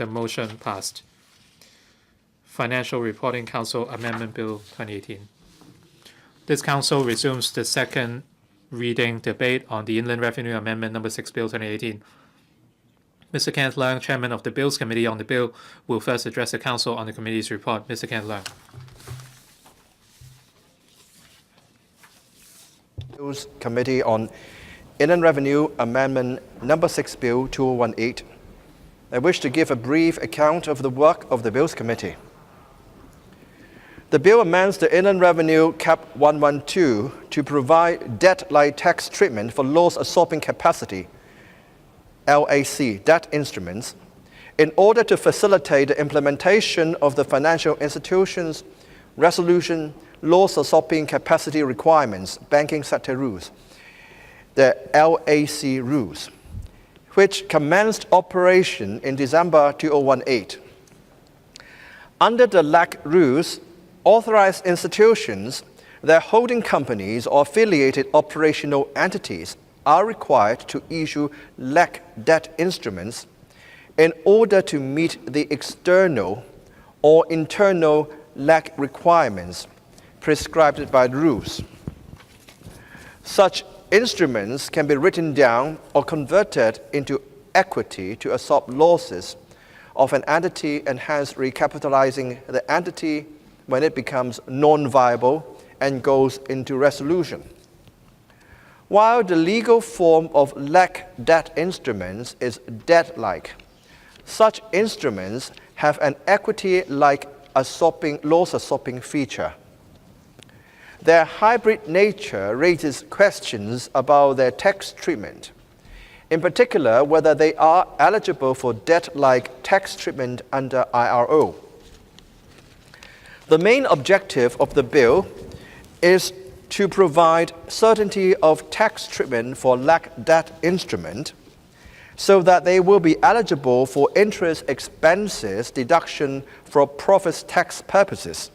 The motion passed. Financial Reporting Council Amendment Bill 2018. This Council resumes the second reading debate on the Inland Revenue Amendment No. 6 Bill 2018. Mr. Kenneth Leung, Chairman of the Bills Committee on the bill, will first address the Council on the committee's report. Mr. Kenneth Leung. Bills Committee on Inland Revenue Amendment No. 6 Bill 2018. I wish to give a brief account of the work of the Bills Committee. The bill amends the Inland Revenue Cap 112 to provide debt-like tax treatment for loss absorbing capacity (LAC) debt instruments in order to facilitate the implementation of the Financial Institutions Resolution Loss Absorbing Capacity Requirements Banking Sector Rules, the LAC rules, which commenced operation in December 2018. Under the LAC rules, authorized institutions, their holding companies or affiliated operational entities are required to issue LAC debt instruments in order to meet the external or internal LAC requirements prescribed by the rules. Such instruments can be written down or converted into equity to absorb losses of an entity and hence recapitalizing the entity when it becomes non-viable and goes into resolution. While the legal form of LAC debt instruments is debt-like, such instruments have an equity-like loss-absorbing feature. Their hybrid nature raises questions about their tax treatment, in particular whether they are eligible for debt-like tax treatment under IRO. The main objective of the bill is to provide certainty of tax treatment for LAC debt instrument so that they will be eligible for interest expenses deduction for profits tax purposes.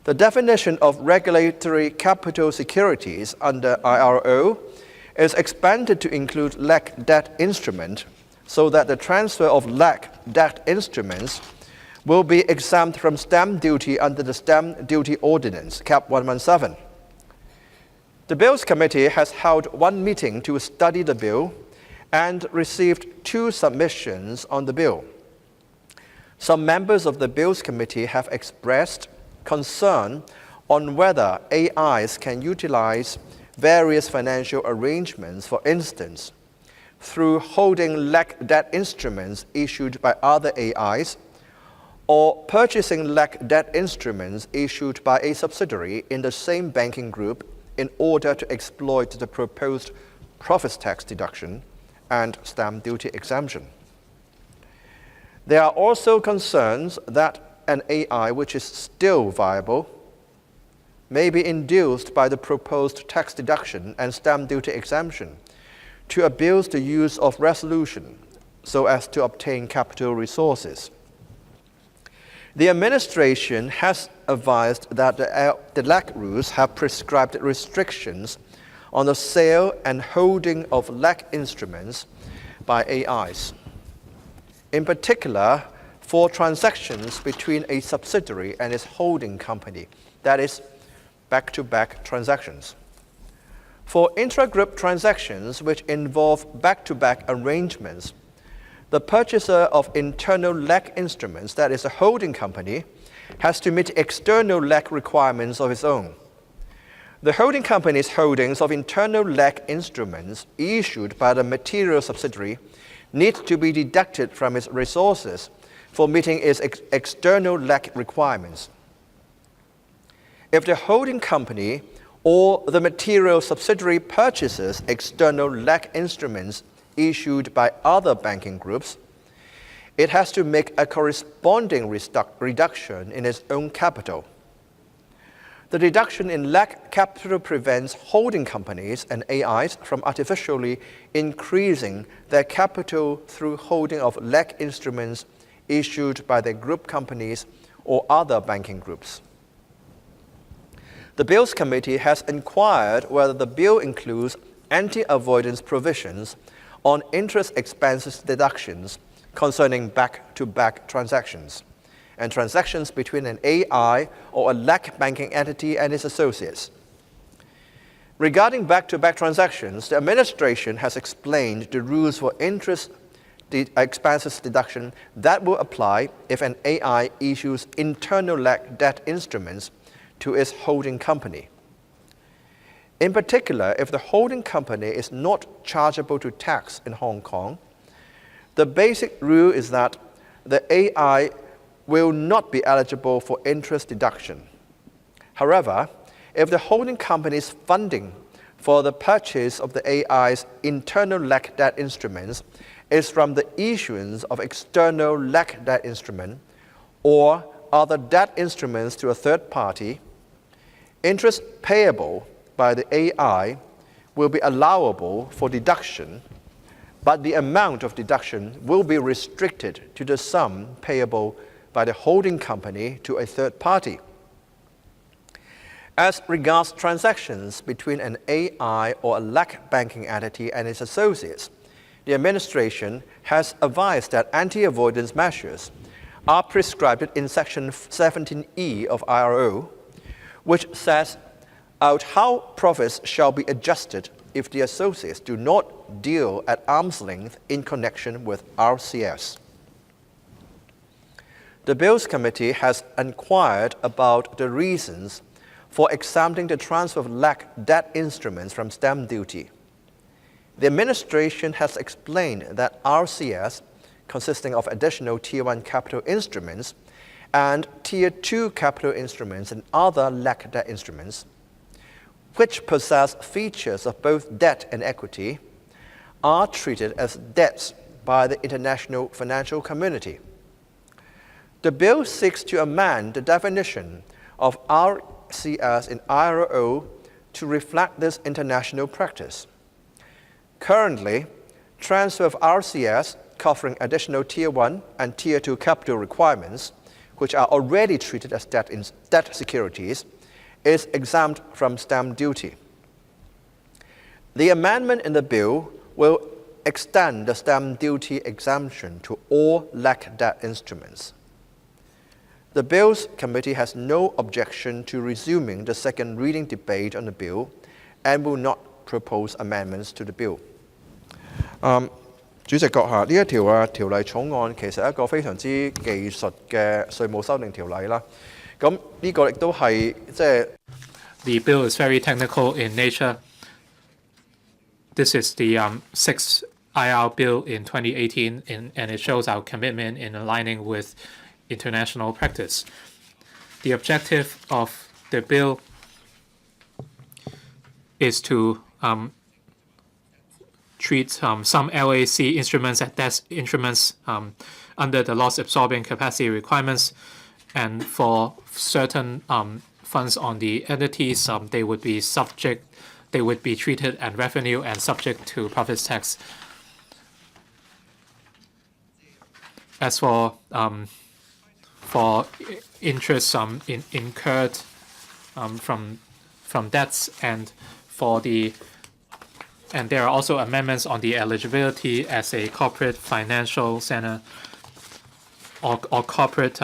The definition of regulatory capital securities under IRO is expanded to include LAC debt instrument so that the transfer of LAC debt instruments will be exempt from stamp duty under the Stamp Duty Ordinance, Cap 117. The Bills Committee has held one meeting to study the bill and received 2 submissions on the bill. Some members of the Bills Committee have expressed concern on whether AIs can utilize various financial arrangements, for instance, through holding LAC debt instruments issued by other AIs, or purchasing LAC debt instruments issued by a subsidiary in the same banking group in order to exploit the proposed profits tax deduction and stamp duty exemption. There are also concerns that an AI which is still viable may be induced by the proposed tax deduction and stamp duty exemption to abuse the use of resolution so as to obtain capital resources. The administration has advised that the LAC rules have prescribed restrictions on the sale and holding of LAC instruments by AIs. In particular, for transactions between a subsidiary and its holding company, that is, back-to-back transactions. For intra-group transactions which involve back-to-back arrangements, the purchaser of internal LAC instruments, that is a holding company, has to meet external LAC requirements of its own. The holding company's holdings of internal LAC instruments issued by the material subsidiary need to be deducted from its resources for meeting its external LAC requirements. If the holding company or the material subsidiary purchases external LAC instruments issued by other banking groups, it has to make a corresponding reduction in its own capital. The reduction in LAC capital prevents holding companies and AIs from artificially increasing their capital through holding of LAC instruments issued by their group companies or other banking groups. The Bills Committee has inquired whether the bill includes anti-avoidance provisions on interest expenses deductions concerning back-to-back transactions and transactions between an AI or a LAC banking entity and its associates. Regarding back-to-back transactions, the administration has explained the rules for interest expenses deduction that will apply if an AI issues internal LAC debt instruments to its holding company. In particular, if the holding company is not chargeable to tax in Hong Kong, the basic rule is that the AI will not be eligible for interest deduction. However, if the holding company's funding for the purchase of the AI's internal LAC debt instruments is from the issuance of external LAC debt instrument or other debt instruments to a third party, interest payable by the AI will be allowable for deduction, but the amount of deduction will be restricted to the sum payable by the holding company to a third party. As regards transactions between an AI or a LAC banking entity and its associates, the administration has advised that anti-avoidance measures are prescribed in Section 17E of IRO, which sets out how profits shall be adjusted if the associates do not deal at arm's length in connection with RCS. The Bills Committee has inquired about the reasons for exempting the transfer of LAC debt instruments from stamp duty. The administration has explained that RCS, consisting of additional Tier 1 capital instruments and Tier 2 capital instruments and other LAC debt instruments, which possess features of both debt and equity, are treated as debts by the international financial community. The bill seeks to amend the definition of RCS in IRO to reflect this international practice. Currently, transfer of RCS covering additional Tier 1 and Tier 2 capital requirements, which are already treated as debt securities, is exempt from stamp duty. The amendment in the bill will extend the stamp duty exemption to all LAC debt instruments. The Bills Committee has no objection to resuming the second reading debate on the bill and will not propose amendments to the bill. 主席閣下，呢一條條例草案其實係一個非常之技術嘅稅務修訂條例啦。咁呢個亦都係即係 The bill is very technical in nature. This is the sixth IR bill in 2018, and it shows our commitment in aligning with international practice. The objective of the bill is to treat some LAC instruments as debt instruments under the loss absorbing capacity requirements, and for certain funds on the entities, they would be treated as revenue and subject to profits tax. As for interest incurred from debts and there are also amendments on the eligibility as a corporate financial center or corporate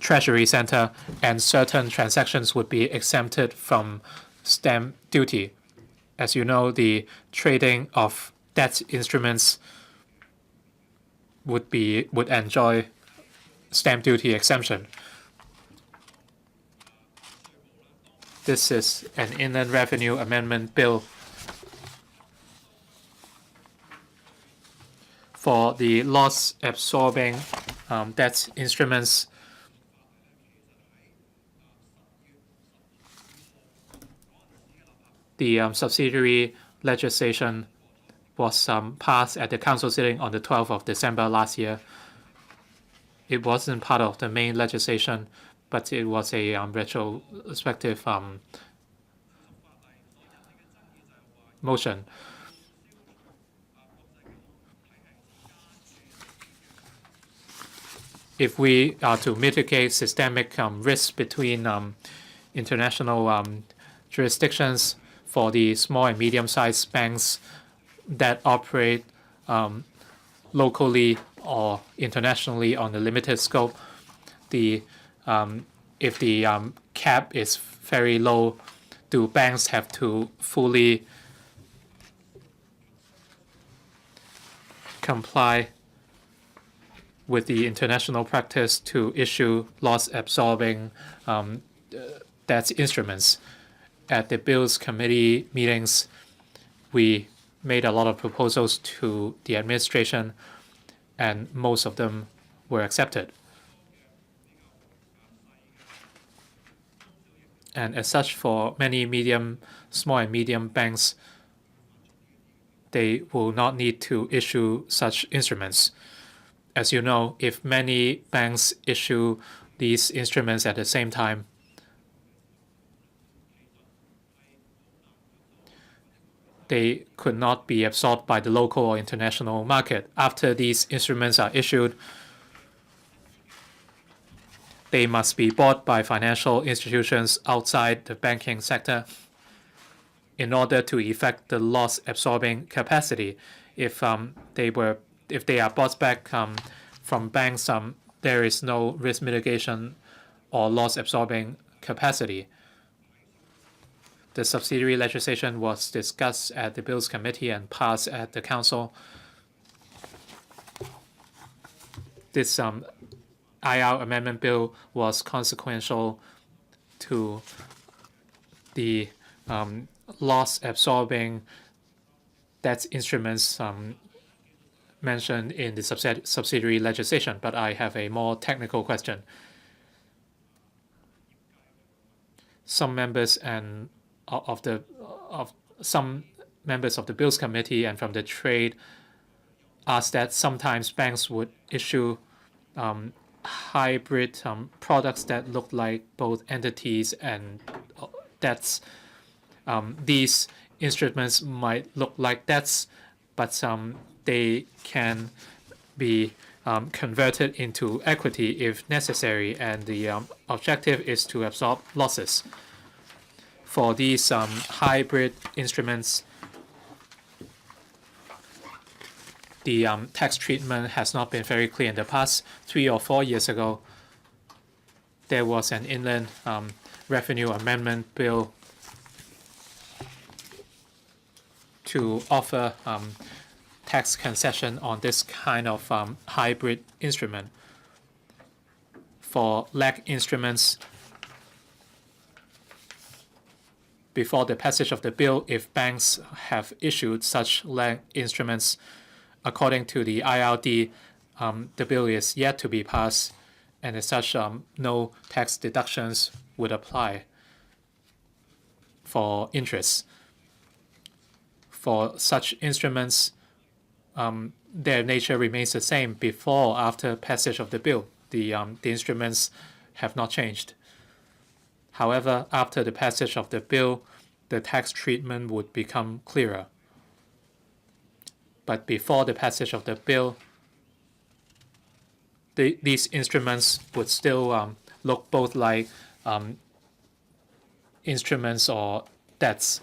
treasury center, and certain transactions would be exempted from stamp duty. As you know, the trading of debt instruments would enjoy stamp duty exemption. This is an Inland Revenue Amendment Bill for the loss-absorbing debt instruments. The subsidiary legislation was passed at the council sitting on the 12th of December last year. It wasn't part of the main legislation, but it was a retrospective motion. If we are to mitigate systemic risks between international jurisdictions for the small and medium-sized banks that operate locally or internationally on a limited scope, if the cap is very low, do banks have to fully comply with the international practice to issue loss-absorbing debt instruments? At the Bills Committee meetings, we made a lot of proposals to the administration, and most of them were accepted. And as such, for many small and medium banks, they will not need to issue such instruments. As you know, if many banks issue these instruments at the same time, they could not be absorbed by the local or international market. After these instruments are issued, they must be bought by financial institutions outside the banking sector in order to effect the loss absorbing capacity. If they are bought back from banks, there is no risk mitigation or loss absorbing capacity. The subsidiary legislation was discussed at the Bills Committee and passed at the Council. This IR Amendment Bill was consequential to the loss-absorbing debt instruments mentioned in the subsidiary legislation. But I have a more technical question. Some members some members of the Bills Committee and from the trade asked that sometimes banks would issue hybrid products that look like both entities and debts. These instruments might look like debts, but they can be converted into equity if necessary, and the objective is to absorb losses. For these hybrid instruments, the tax treatment has not been very clear in the past. 3 or 4 years ago, there was an Inland Revenue Amendment Bill to offer tax concession on this kind of hybrid instrument. For lag instruments, before the passage of the bill, if banks have issued such lag instruments, according to the IRD, the bill is yet to be passed, and as such, no tax deductions would apply for interest. For such instruments, their nature remains the same before or after passage of the bill. The instruments have not changed. However, after the passage of the bill, the tax treatment would become clearer. But before the passage of the bill, these instruments would still look both like instruments or debts,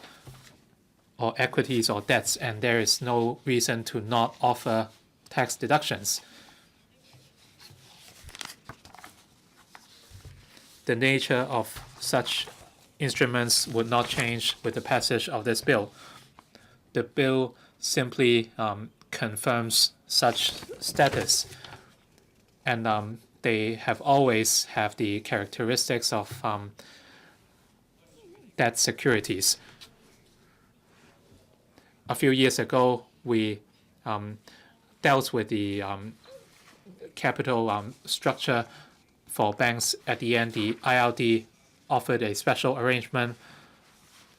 or equities or debts, and there is no reason to not offer tax deductions. The nature of such instruments would not change with the passage of this bill. The bill simply confirms such status, and they have always have the characteristics of debt securities. A few years ago, we dealt with the capital structure for banks. At the end, the IRD offered a special arrangement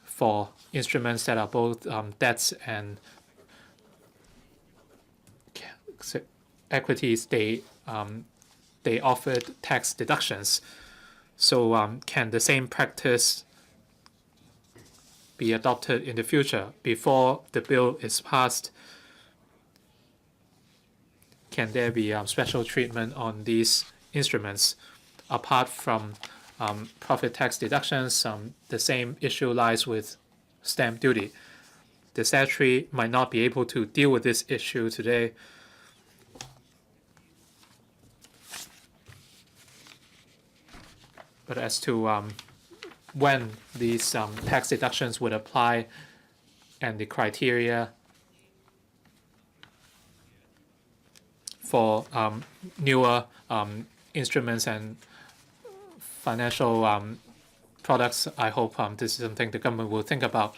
for instruments that are both debts and equities. They offered tax deductions. So can the same practice be adopted in the future? Before the bill is passed, can there be special treatment on these instruments? Apart from profit tax deductions, the same issue lies with stamp duty. The Secretary might not be able to deal with this issue today, But as to when these tax deductions would apply and the criteria for newer instruments and financial products, I hope this is something the government will think about.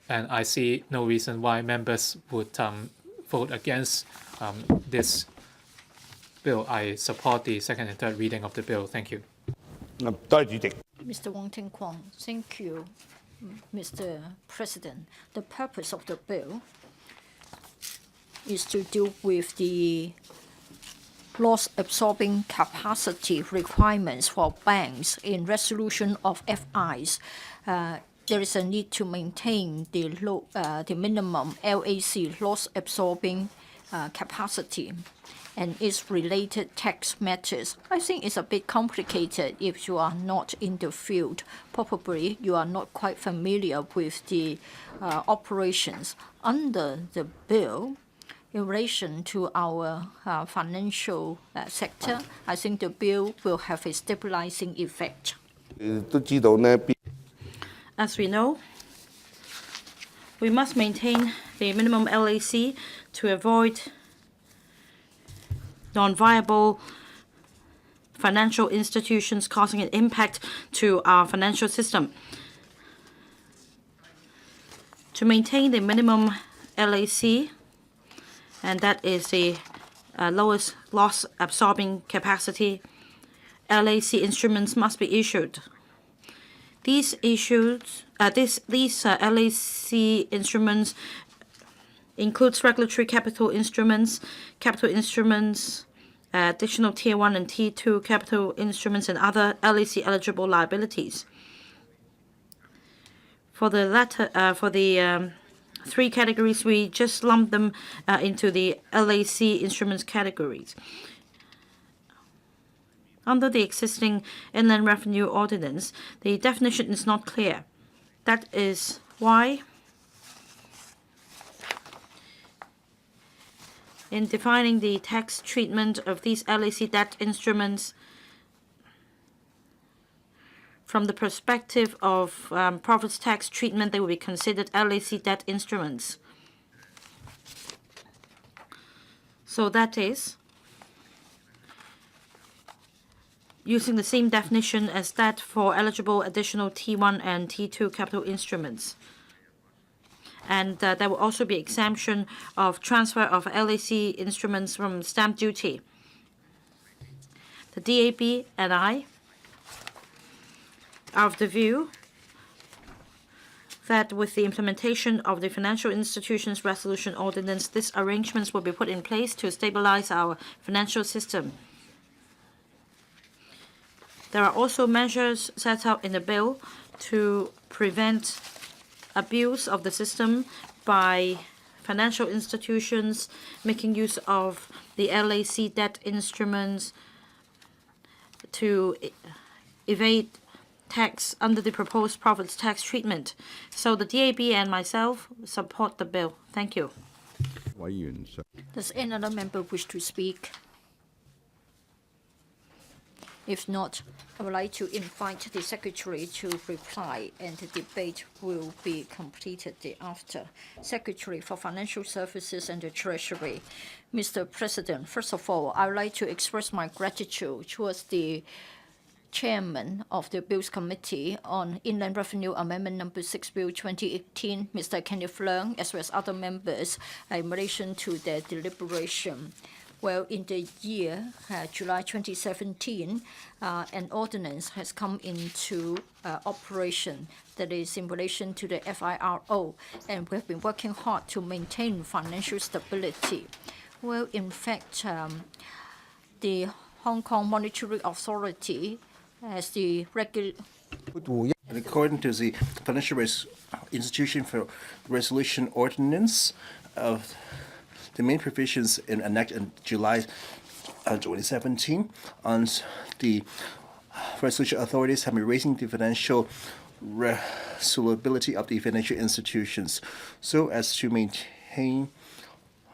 And I see no reason why members would vote against this bill. I support the second and third reading of the bill. Thank you. Mr. Wong Ting Kwong, thank you, Mr. President. The purpose of the bill is to deal with the loss-absorbing capacity requirements for banks in resolution of FIs. There is a need to maintain the minimum LAC loss-absorbing capacity and its related tax matters. I think it's a bit complicated if you are not in the field. Probably you are not quite familiar with the operations under the bill. In relation to our financial sector, I think the bill will have a stabilizing effect. As we know, we must maintain the minimum LAC to avoid non-viable financial institutions causing an impact to our financial system. To maintain the minimum LAC, and that is the lowest loss absorbing capacity, LAC instruments must be issued. These LAC instruments includes regulatory capital instruments, additional Tier 1 and Tier 2 capital instruments, and other LAC eligible liabilities. For the three categories, we just lump them into the LAC instruments categories. Under the existing Inland Revenue Ordinance, the definition is not clear. That is why, in defining the tax treatment of these LAC debt instruments, from the perspective of profits tax treatment, they will be considered LAC debt instruments. So that is using the same definition as that for eligible additional T1 and T2 capital instruments. And there will also be exemption of transfer of LAC instruments from stamp duty. The DAB and I are of the view that with the implementation of the Financial Institutions Resolution Ordinance, these arrangements will be put in place to stabilize our financial system. There are also measures set out in the bill to prevent abuse of the system by financial institutions making use of the LAC debt instruments to evade tax under the proposed profits tax treatment. So the DAB and myself support the bill. Thank you. Does another member wish to speak? If not, I would like to invite the Secretary to reply, and the debate will be completed thereafter. Secretary for Financial Services and the Treasury. Mr. President, first of all, I would like to express my gratitude towards the Chairman of the Bills Committee on Inland Revenue Amendment No. 6 Bill 2018, Mr. Kenneth Leung, as well as other members in relation to their deliberation. Well, in the year July 2017, an ordinance has come into operation that is in relation to the FIRO, and we have been working hard to maintain financial stability. Well, in fact, the Hong Kong Monetary Authority as the regular. According to the Financial Institution for Resolution Ordinance of the main provisions enacted in July 2017 on the resolution authorities have been raising the financial resolvability of the financial institutions so as to maintain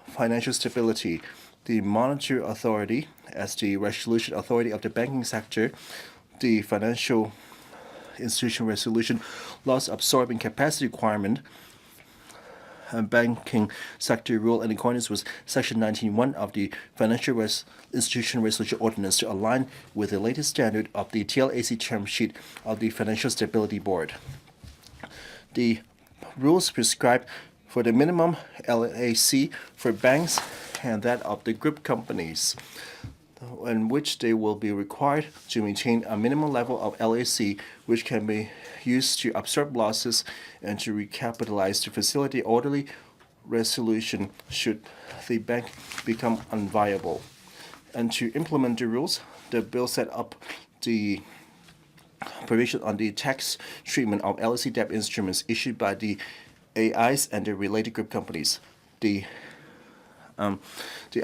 financial stability. The monetary authority, as the resolution authority of the banking sector, the financial institution resolution loss absorbing capacity requirement and banking sector rule in accordance with Section 19(1) of the Financial Institution Resolution Ordinance to align with the latest standard of the TLAC term sheet of the Financial Stability Board. The rules prescribe for the minimum LAC for banks and that of the group companies, in which they will be required to maintain a minimum level of LAC which can be used to absorb losses and to recapitalize to facilitate orderly resolution should the bank become unviable. And to implement the rules, the bill set up the provision on the tax treatment of LAC debt instruments issued by the AIs and the related group companies. The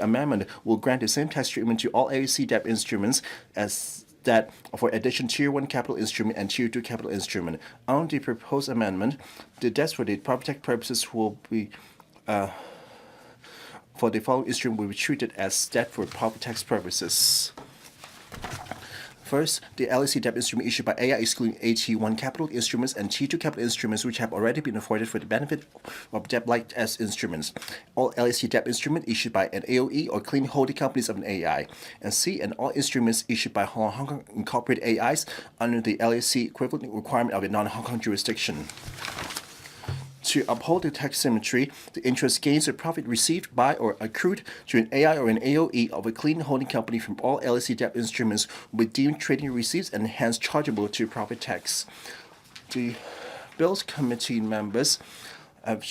amendment will grant the same tax treatment to all LAC debt instruments as that for addition Tier 1 capital instrument and Tier 2 capital instrument. On the proposed amendment, the debts for the property tax purposes will be for the following instrument will be treated as debt for property tax purposes. First, the LAC debt instrument issued by AI excluding AT1 capital instruments and T2 capital instruments which have already been afforded for the benefit of debt-like as instruments. All LAC debt instruments issued by an AOE or clean holding companies of an AI. And C, and all instruments issued by Hong Kong incorporated AIs under the LAC equivalent requirement of a non-Hong Kong jurisdiction. To uphold the tax symmetry, the interest gains or profit received by or accrued to an AI or an AOE of a clean holding company from all LAC debt instruments will be deemed trading receipts and hence chargeable to profit tax. The Bills Committee members have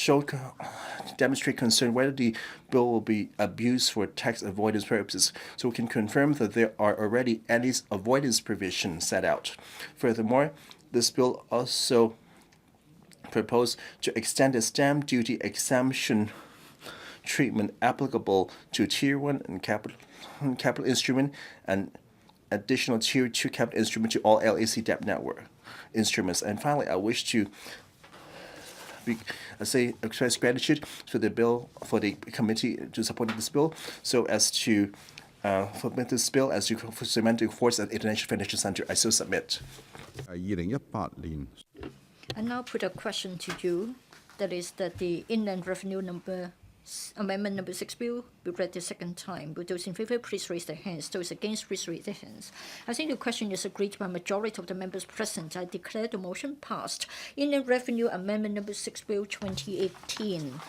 demonstrate concern whether the bill will be abused for tax avoidance purposes, so we can confirm that there are already anti-avoidance provisions set out. Furthermore, this bill also proposed to extend the stamp duty exemption treatment applicable to Tier 1 and capital instrument and additional Tier 2 capital instrument to all LAC debt network instruments. And finally, I wish to express gratitude to the committee to support this bill, so as to submit this bill as to cement the force at International Financial Center. I so submit. 2018年 I now put a question to you, that is that the Inland Revenue Amendment number 6 bill be read the second time. Will those in favor please raise their hands? Those against please raise their hands. I think the question is agreed by a majority of the members present. I declare the motion passed. Inland Revenue Amendment number 6 bill 2018.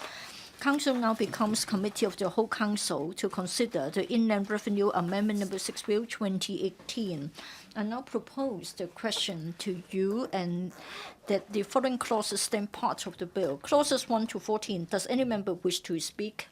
Council now becomes Committee of the Whole Council to consider the Inland Revenue Amendment number 6 bill 2018. I now propose the question to you, and that the following clauses stand part of the bill. Clauses 1 to 14. Does any member wish to speak?